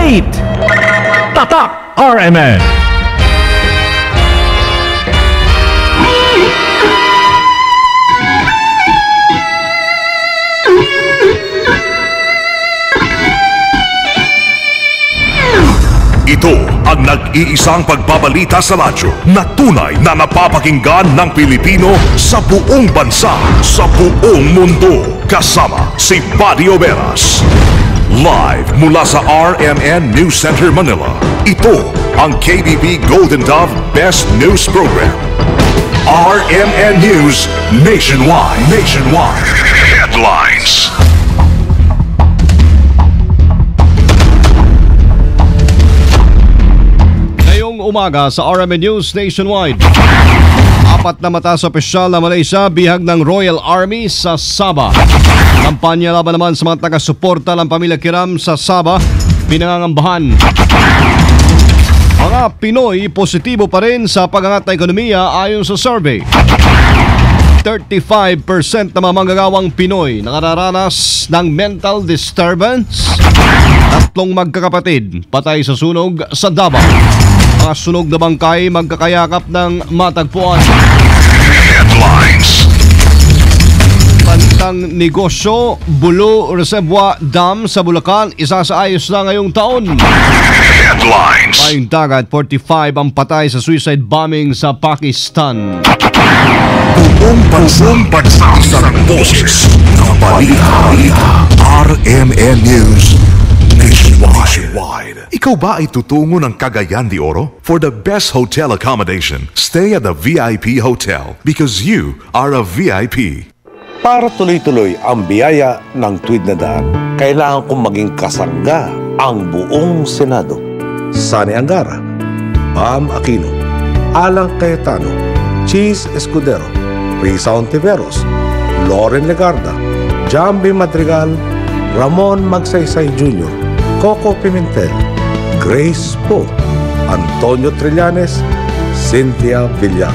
Wait! Tatak RMN! Ito ang nag-iisang pagbabalita sa radyo na tunay na napapakinggan ng Pilipino sa buong bansa, sa buong mundo. Kasama si Buddy Oberas. Live mula sa RMN News Center, Manila. Ito ang KBP Golden Dove Best News Program. RMN News Nationwide. Headlines. Umaga sa RMN News Nationwide. Apat na mata sa opisyal na Malaysia bihag ng Royal Army sa Sabah. Kampanya laban naman sa mga taga-suporta ng pamilya Kiram sa Sabah pinangangambahan. Mga Pinoy positibo pa rin sa pag-angat ng ekonomiya ayon sa survey. 35% ng mga manggagawang Pinoy nakararanas ng mental disturbance. Tatlong magkakapatid patay sa sunog sa Davao. Mga sunog na bangkay magkakayakap ng matagpuan. Headlines. Bantang negosyo, Bulu Reservoir Dam sa Bulacan, isasaayos na ngayong taon. Headlines. Mayong dagat, 45 ang patay sa suicide bombing sa Pakistan. Buong bansa, isang boses ng balita. RMN News Nationwide. Ikaw ba ay tutungo ng Cagayan de Oro? For the best hotel accommodation, stay at the VIP Hotel because you are a VIP. Para tuloy-tuloy ang biyaya ng Tuwid na Daan, kailangan kong maging kasangga ang buong Senado. Sani Angara, Bam Aquino, Alang Cayetano, Cheese Escudero, Risa Ontiveros, Loren Legarda, Jambi Madrigal, Ramon Magsaysay Jr., Coco Pimentel, Grace Poe, Antonio Trillanes, Cynthia Villar.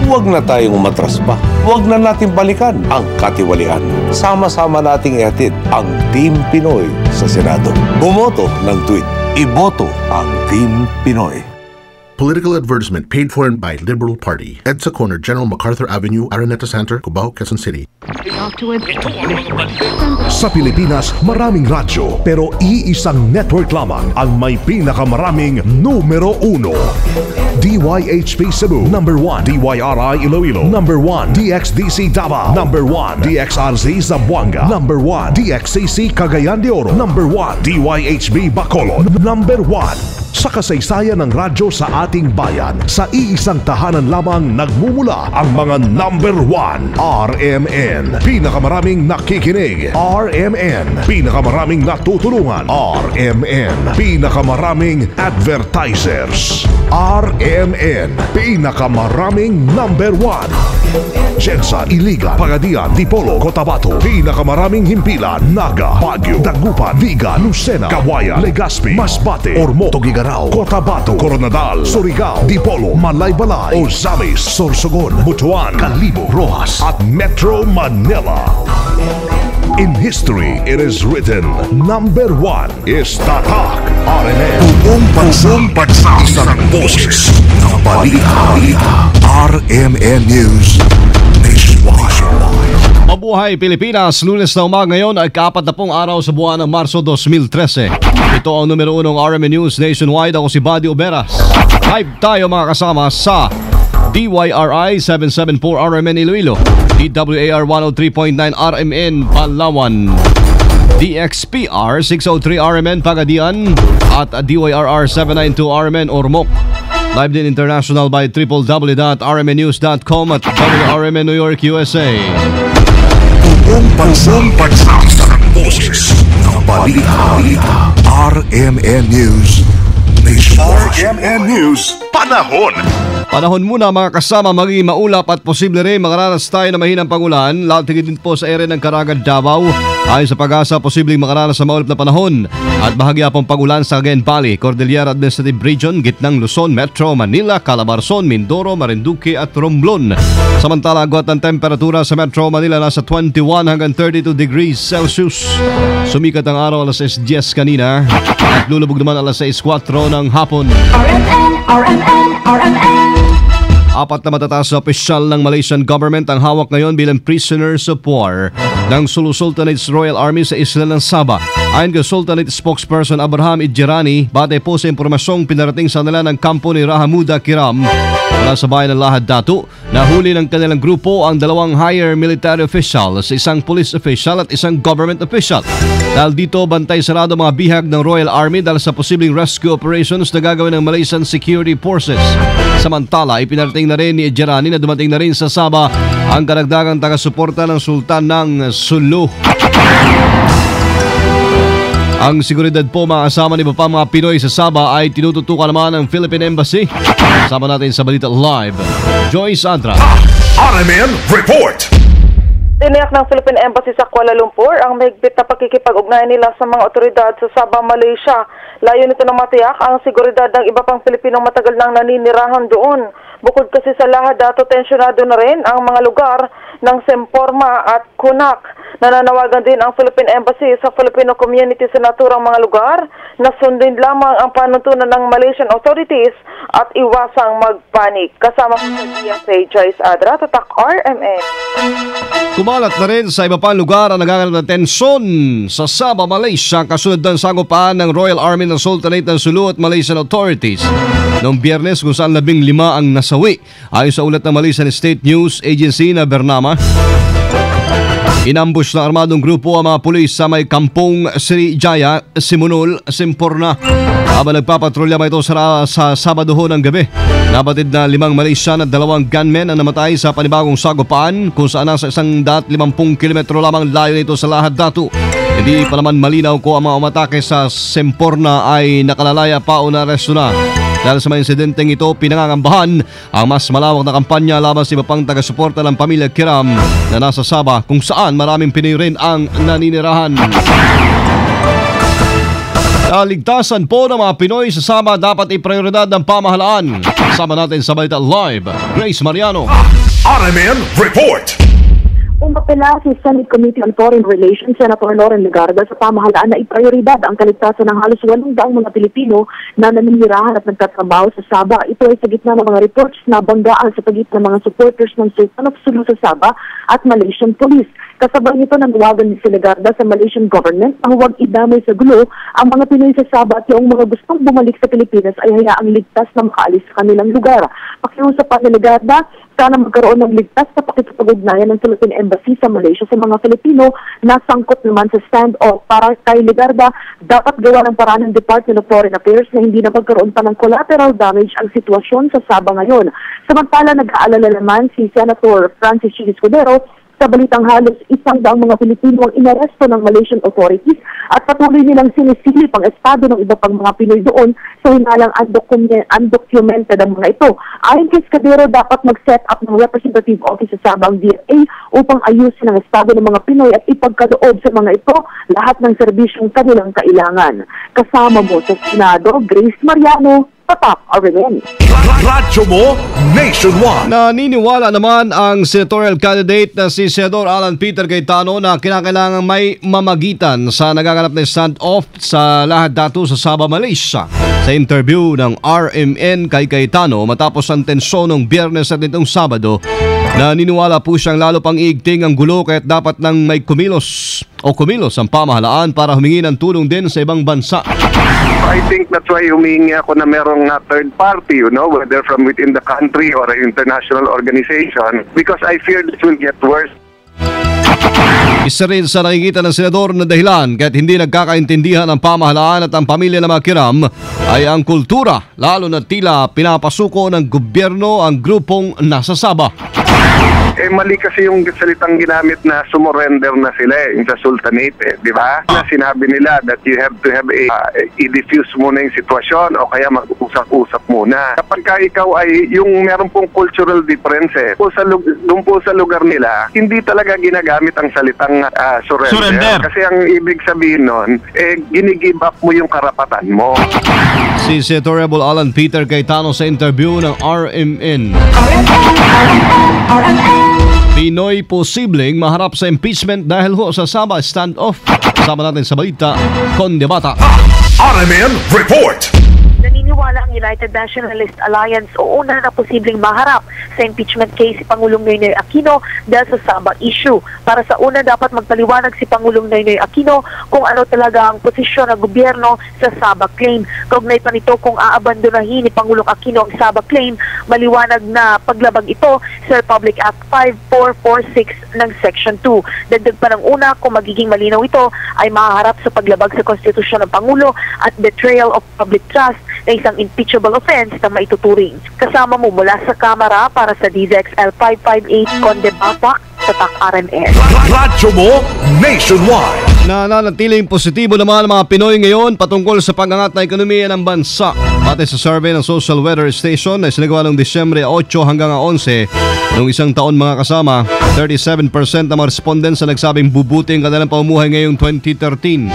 Huwag na tayong umatras pa. Huwag na natin balikan ang katiwalian. Sama-sama nating ihatid ang Team Pinoy sa Senado. Bumoto ng tweet. Iboto ang Team Pinoy. Political advertisement paid for by Liberal Party. EDSA Corner, General MacArthur Avenue, Araneta Center, Cubao, Quezon City. Sa Pilipinas, maraming radyo pero iisang network lamang ang may pinakamaraming numero 1. DYHP Cebu, number 1. DYRI Iloilo, number 1. DXDC Davao, number 1. DXRZ Zamboanga, number 1. DXCC Cagayan de Oro, number 1. DYHB Bacolod, number 1. Sa kasaysayan ng radyo sa ating bayan, sa iisang tahanan lamang nagmumula ang mga number 1. RMN, pinakamaraming nakikinig. RMN, pinakamaraming natutulungan. RMN, pinakamaraming advertisers. RMN, pinakamaraming number 1. Jensa, Iligan, Pagadian, Dipolo, Cotabato, pinakamaraming himpilan. Naga, Baguio, Dagupan, Viga, Lucena, Kawayan, Legazpi, Masbate, Ormo, Tugigaraw, Cotabato, Coronadal, Surigao, Dipolo, Malaybalay, Ozamis, Sorsogon, Butuan, Calibo, Rojas at Metro Manila. In history, it is written, number 1 is Tatak RMN. Buong bansa, isang boses ng balita. RMN News Nationwide. Mabuhay Pilipinas, Lunes na umaga ngayon ay ka-40 araw sa buwan ng Marso 2013. Ito ang numero 1 ng RMN News Nationwide. Ako si Buddy Oberas. Live tayo mga kasama sa DYRI 774 RMN Iloilo, DWAR 103.9 RMN Palawan, DXPR 603 RMN Pagadian at DYRR 792 RMN Ormoc. Live din international by www.rmnews.com at WRMN New York, USA. Buong bansa, isang boses ng balita. RMN News Nationwide. RMN News Panahon. Panahon muna mga kasama, maging maulap at posible rin makaranas tayo na mahinang pagulan. Lahat din po sa area ng Caraga, Davao. Ayon sa Pag-asa, posibleng makaranas sa maulap na panahon at bahagya pong pagulan sa Cagayan Valley, Cordillera Administrative Region, Gitnang Luzon, Metro Manila, Calabarzon, Mindoro, Marinduque at Romblon. Samantala, agwat ng temperatura sa Metro Manila nasa 21 hanggang 32 degrees Celsius. Sumikat ang araw alas 6:10 kanina at lulubog naman alas 6:04 ng hapon. RMN. Apat na matataas na opisyal ng Malaysian government ang hawak ngayon bilang prisoners of war ng Sulu Sultanate's Royal Army sa isla ng Sabah. Ayon kay Sultanate spokesperson Abraham Idjerani, batay po sa impormasyong pinarating sa nila ng kampo ni Rahamuda Kiram mula sa bayan ng Lahad Datu, nahuli ng kanilang grupo ang dalawang higher military officials, isang police official at isang government official. Dahil dito, bantay sarado mga bihag ng Royal Army dahil sa posibleng rescue operations na gagawin ng Malaysian Security Forces. Samantala, ipinarating na rin ni Idjerani na dumating na rin sa Sabah ang karagdagang taga-suporta ng Sultan ng Sulu. Ang seguridad po mga kasama ni pa mga Pinoy sa Sabah ay tinututukan naman ng Philippine Embassy. Kasama natin sa Balita Live, Joyce Adra. RMN Report! Tiniyak ng Philippine Embassy sa Kuala Lumpur ang mahigpit na pakikipag-ugnayan nila sa mga otoridad sa Sabah, Malaysia. Layo nito na matiyak ang seguridad ng iba pang Pilipinong matagal nang naninirahan doon. Bukod kasi sa Lahad Datu, tensyonado na rin ang mga lugar ng Semporma at Kunak. Nananawagan din ang Philippine Embassy sa Filipino community sa naturang mga lugar na sundin lamang ang panuntunan ng Malaysian authorities at iwasang magpanik. Kasama ko sa DFA Joyce Adra, Tatak RMN. Kumalat na rin sa iba pang lugar ang nagaganap na tensyon sa Sabah, Malaysia kasunod ng sagupaan ng Royal Army ng Sultanate ng Sulu at Malaysian authorities noong Biyernes kung saan 15 ang nasawi. Ayon sa ulat ng Malaysian State News Agency na Bernama, inambush ng armadong grupo ang mga pulis sa may kampong Srijaya, Simunul, Semporna. Habang nagpapatrolya ba ito sa Sabado ng gabi, nabatid na 5 Malaysian at 2 gunmen ang namatay sa panibagong sagupaan kung saan nasa 150 kilometro lamang layo nito sa Lahad Datu. Hindi pa naman malinaw ko ang mga umatake sa Semporna ay nakalalaya pa o naresto na. Dahil sa mga insidenteng ito, pinangangambahan ang mas malawak na kampanya laban sa iba pang taga-suporta ng pamilya Kiram na nasa Sabah kung saan maraming Pinoy rin ang naninirahan. Kaligtasan po ng mga Pinoy sa Sabah dapat iprioridad ng pamahalaan. Kasama natin sa Balita Live, Grace Mariano. RMN Report! Umapela si Senate Committee on Foreign Relations Senator Loren Legarda sa pamahalaan na iprioridad ang kaligtasan ng halos 800 mga Pilipino na naninirahan at nagtatrabaho sa Sabah. Ito ay sa gitna ng mga reports na banggaan sa pagitan ng mga supporters ng Sultan of Sulu sa Sabah at Malaysian Police. Kasabay nito nanawagan ni si Legarda sa Malaysian government na huwag idamay sa gulo ang mga Pinoy sa Sabah at yung mga gustong bumalik sa Pilipinas ay hayaang ligtas na makaalis sa kanilang lugar. Pakiusap pa ni Legarda, sana magkaroon ng ligtas na pakikipag-ugnayan ng Philippine Embassy sa Malaysia sa mga Filipino na sangkot naman sa stand-off. Para kay Legarda, dapat gawa ng paraan ng Department of Foreign Affairs na hindi na magkaroon pa ng collateral damage ang sitwasyon sa Sabah ngayon. Samantala, nag-aalala naman si Senator Francis G. Escudero sa balitang halos 100 mga Pilipino ang inaresto ng Malaysian authorities at patuloy nilang sinisilip ang estado ng iba pang mga Pinoy doon sa hinalang undocumented ang mga ito. Ayon kay Escudero, dapat mag-set up ng representative office sa Sabah ang DFA upang ayusin ang estado ng mga Pinoy at ipagkaloob sa mga ito lahat ng serbisyong kanilang kailangan. Kasama mo sa Senado, Grace Mariano, Tatak RMN. Radyo mo nationwide. Naniniwala naman ang senatorial candidate na si Senador Alan Peter Cayetano na kinakailangan may mamagitan sa nagaganap na stand-off sa Lahad Datu sa Sabah, Malaysia. Sa interview ng RMN kay Cayetano matapos ang tensyon ng Biyernes at nitong Sabado, naniniwala po siyang lalo pang iigting ang gulo kaya't dapat nang may kumilos ang pamahalaan para humingi ng tulong din sa ibang bansa. I think that's why humingi ako na merong third party, whether from within the country or an international organization, because I fear this will get worse. Isa rin sa nakikita ng senador na dahilan kahit hindi nagkakaintindihan ang pamahalaan at ang pamilya ng mga Kiram ay ang kultura, lalo na tila pinapasuko ng gobyerno ang grupong nasa Sabah. mali kasi yung salitang ginamit na sumurrender na sila yung sa Sultanate, di ba? Na sinabi nila that you have to have i-diffuse muna yung sitwasyon o kaya mag-usap-usap muna. Kapag ka ikaw ay yung meron pong cultural difference doon po sa lugar nila, hindi talaga ginagamit ang salitang surrender. Kasi ang ibig sabihin nun, ginigive up mo yung karapatan mo. Si Senator Alan Peter Cayetano sa interview ng RMN. Pinoy posibleng maharap sa impeachment dahil sa Sabah standoff. Kasama natin sa balita, Kondebata. RMN Report! Naniniwala ang United Nationalist Alliance o una na posibleng maharap sa impeachment case si Pangulong Noynoy Aquino dahil sa Sabah issue. Para sa una, dapat magpaliwanag si Pangulong Noynoy Aquino kung ano talaga ang posisyon ng gobyerno sa Sabah claim. Kaugnay pa nito kung aabandonahin ni Pangulong Aquino ang Sabah claim, maliwanag na paglabag ito sa Republic Act 5446 ng Section 2. Dagdag pa ng una, kung magiging malinaw ito, ay mahaharap sa paglabag sa konstitusyon ng Pangulo at betrayal of public trust na isang impeachable offense na maituturing. Kasama mo mula sa Kamara para sa DZXL 558 Kondebata sa TAC RMN. Radyo mo nationwide. Nananatiling positibo naman ang mga Pinoy ngayon patungkol sa pag-angat na ekonomiya ng bansa. Pati sa survey ng Social Weather Station na isinagawa noong Disyembre 8 hanggang 11, noong isang taon mga kasama, 37% ng mga respondents na nagsabing bubuti ang kanilang pamumuhay ngayong 2013.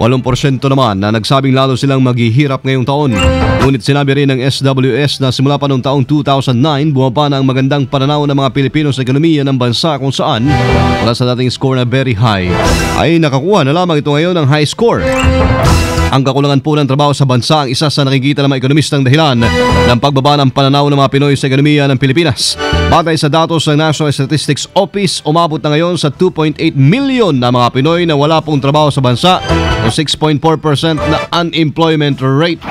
8% naman na nagsabing lalo silang maghihirap ngayong taon. Ngunit sinabi rin ng SWS na simula pa noong taong 2009, bumaba na ang magandang pananaw ng mga Pilipino sa ekonomiya ng bansa kung saan, wala sa dating score na very high, ay nakakuha na lamang ito ngayon ng high score. Ang kakulangan po ng trabaho sa bansa ang isa sa nakikita ng mga ekonomistang dahilan ng pagbaba ng pananaw ng mga Pinoy sa ekonomiya ng Pilipinas. Batay sa datos ng National Statistics Office, umabot na ngayon sa 2.8 million na mga Pinoy na wala pong trabaho sa bansa o 6.4% na unemployment rate.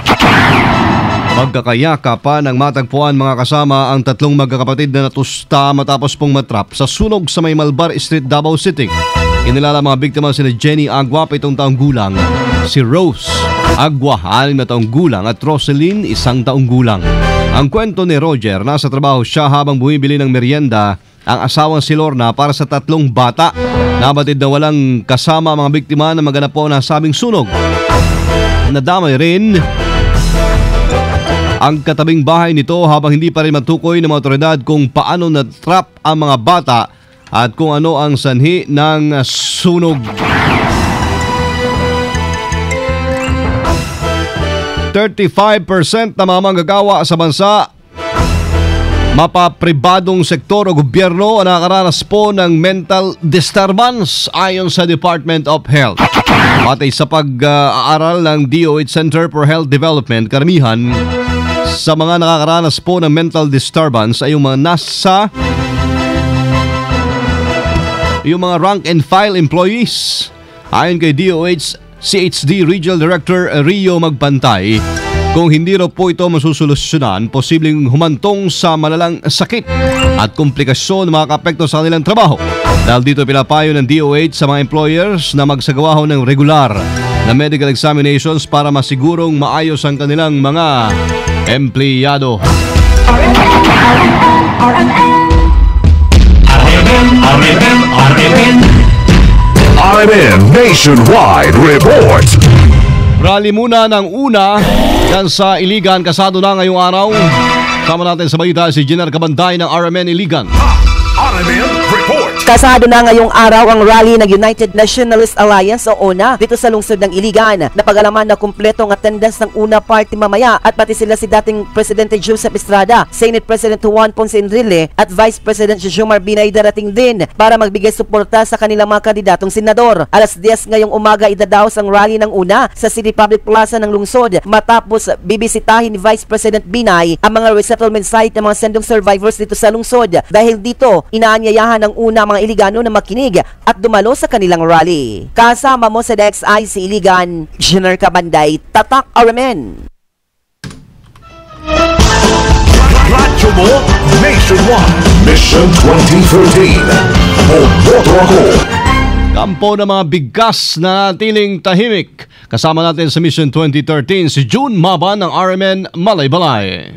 Magkakayaka pa ng matagpuan mga kasama ang tatlong magkakapatid na natusta matapos pong matrap sa sunog sa may Malbar Street, Davao City. Inilala mga biktima sina Jenny Agua, 7 taong gulang, si Rose Agua, 6 na taong gulang at Roselyn, 1 taong gulang. Ang kwento ni Roger, nasa trabaho siya habang bumibili ng merienda ang asawang si Lorna para sa 3 bata. Nabatid na walang kasama mga biktima na maganap po na sabing sunog. Nadamay rin ang katabing bahay nito habang hindi pa rin matukoy ng mga otoridad kung paano na-trap ang mga bata at kung ano ang sanhi ng sunog. 35% na mga manggagawa sa bansa, mapapribadong sektor o gobyerno ang nakakaranas po ng mental disturbance ayon sa Department of Health. Batay sa pag-aaral ng DOH Center for Health Development, karamihan sa mga nakakaranas po ng mental disturbance ay yung mga rank and file employees. Ayon kay DOH CHD Regional Director Rio Magpantay, kung hindi raw po ito masusolusyonan, posibleng humantong sa malalang sakit at komplikasyon na makakapekto sa kanilang trabaho. Dahil dito pinapayo ng DOH sa mga employers na magsagawa ho ng regular na medical examinations para masigurong maayos ang kanilang mga empleyado. RMN Nationwide Report. Rally muna ng una yan sa Iligan, kasado na ngayong araw. Sama natin sa balita si Jener Cabanday ng RMN Iligan. RMN Report. Kasado na ngayong araw ang rally ng United Nationalist Alliance o UNA dito sa lungsod ng Iligan. Napag-alaman na kumpleto ang attendance ng UNA party mamaya at pati sila si dating Presidente Joseph Estrada, Senate President Juan Ponce Enrile at Vice President Jomar Binay darating din para magbigay suporta sa kanilang mga kandidatong senador. Alas 10 ngayong umaga idadaos ang rally ng UNA sa City Public Plaza ng lungsod matapos bibisitahin ni Vice President Binay ang mga resettlement site ng mga sendong survivors dito sa lungsod. Dahil dito, inaanyayahan ng UNA mga Iligano na makinig at dumalo sa kanilang rally. Kasama mo sa DXI si Iligan, Jener Cabanday, Tatak RMN. Radyo mo nationwide. Mission 2013. Boboto ako. Kampo ng mga bigkas na tiling tahimik. Kasama natin sa Mission 2013 si June Maban ng RMN Malaybalay.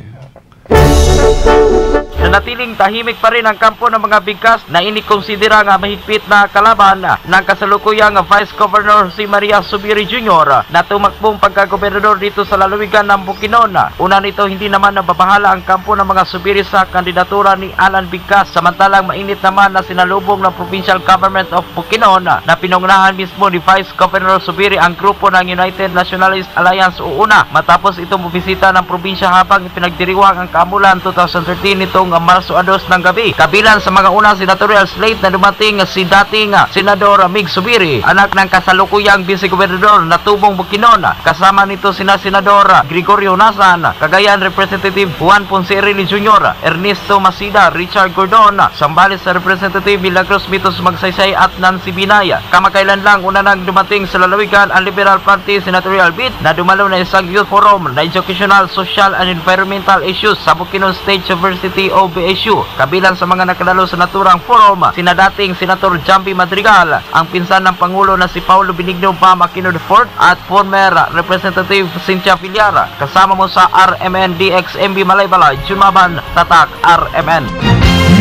Nanatiling tahimik pa rin ang kampo ng mga bigkas na inikonsidera nga mahigpit na kalaban ng kasalukuyang Vice Governor si Maria Zubiri Jr. na tumakbong pagkagobernador dito sa lalawigan ng Bukidnon. Una nito, hindi naman nababahala ang kampo ng mga Zubiri sa kandidatura ni Alan Bigkas, samantalang mainit naman na sinalubong ng Provincial Government of Bukidnon na pinangunahan mismo ni Vice Governor Zubiri ang grupo ng United Nationalist Alliance o UNA matapos itong bubisita ng probinsya habang ipinagdiriwang ang Kamulan 2013 nitong Marso 2 ng gabi. Kabilang sa mga unang senatorial slate na dumating si dating Senador Mig Zubiri, anak ng kasalukuyang Vice-Gobernador na tubong Bukidnon. Kasama nito sina Senador Gregorio Nasan, Cagayan Representative Juan Ponce Enrile Jr., Ernesto Masida, Richard Gordon, Zambales Representative Milagros Mitos Magsaysay at Nancy Binay. Kamakailan lang una nang dumating sa lalawigan ang Liberal Party Senatorial Bid na dumalo na isang youth forum na educational, social and environmental issues sa Bukidnon State University o BSU. Kabilang sa mga nakadalo sa naturang forum, sina dating Senator Jambi Madrigal, ang pinsan ng Pangulo na si Paulo Benigno Bam Aquino IV at former Representative Cynthia Villar. Kasama mo sa RMN DXMB Malaybalay, Jumaban, Tatak, RMN.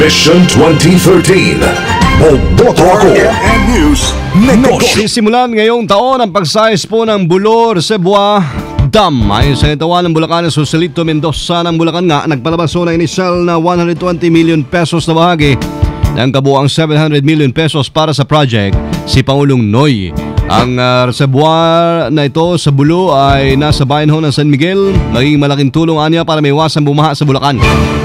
Mission 2013. Boboto ako. News. Sisimulan ngayong taon ang pagsayos po ng Bulor Cebuá Dam. Ayon sa itawan ng Bulacan, Joselito Mendoza ng Bulacan nga nagpalabas ng inisyal na 120 million pesos na bahagi ng kabuang 700 million pesos para sa project si Pangulong Noy. Ang reservoir na ito sa Bulo ay nasa bayan ho ng San Miguel. Maging malaking tulong anya para may iwasang bumaha sa Bulacan.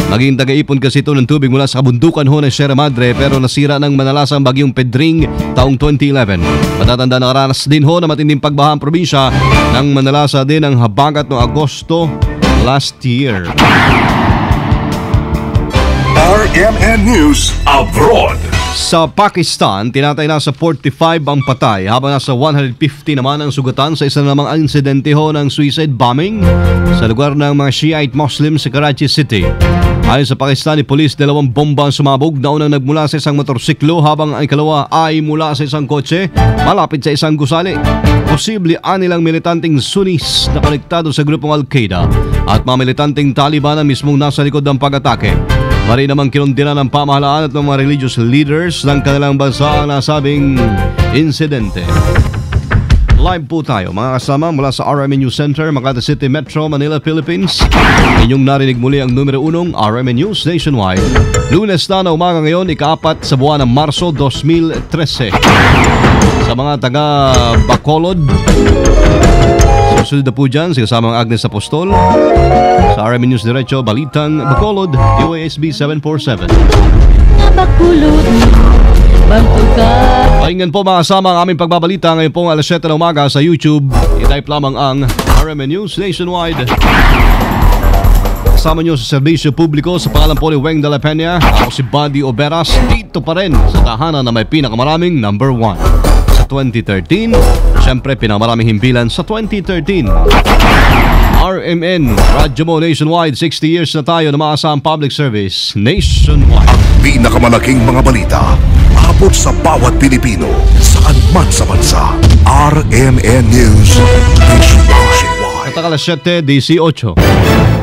Maging taga-ipon kasi ito ng tubig mula sa kabundukan ho ng Sierra Madre pero nasira ng manalasang bagyong Pedring taong 2011. Matatanda nakaranas din ho na matinding pagbaha ang probinsya ng manalasa din ang habagat noong Agosto last year. RMN News Abroad. Sa Pakistan, tinatay na sa 45 ang patay habang nasa 150 naman ang sugatan sa isa namang insidente ho ng suicide bombing sa lugar ng mga Shiite Muslim sa Karachi City. Ayon sa Pakistani Police, 2 bomba ang sumabog na unang nagmula sa isang motorsiklo habang ang ikalawa ay mula sa isang kotse malapit sa isang gusali. Posible anilang militanteng Sunnis na konektado sa grupong Al-Qaeda at mga militanteng Taliban na mismong nasa likod ng pag-atake. Mari namang kinundina ng pamahalaan at ng mga religious leaders ng kanilang bansa ang nasabing insidente. Live po tayo mga kasama mula sa RMN News Center, Makati City Metro, Manila, Philippines. Inyong narinig muli ang numero 1 RMN News Nationwide. Lunes na umaga ngayon, ika-4 sa buwan ng Marso 2013. Sa mga taga Bacolod, susunod na po dyan, kasama ang Agnes Apostol. Sa RMN News Diretso, Balitang Bacolod, UASB 747. Bacolod, pakinggan po mga kasama ang aming pagbabalita ngayon pong alas 7 na umaga sa YouTube. I-type lamang ang RMN News Nationwide. Kasama nyo sa serbisyo publiko sa pangalan po ni Weng de la Peña. Ako si Buddy Oberas, dito pa rin sa tahanan na may pinakamaraming number 1 sa 2013. Siyempre, pinakamaraming himpilan sa 2013. RMN, Radyo Mo Nationwide, 60 years na tayo na maasahang public service nationwide. Pinakamalaking mga balita, abot sa bawat Pilipino, saan man sa bansa. RMN News Nationwide. At akalas 7:18.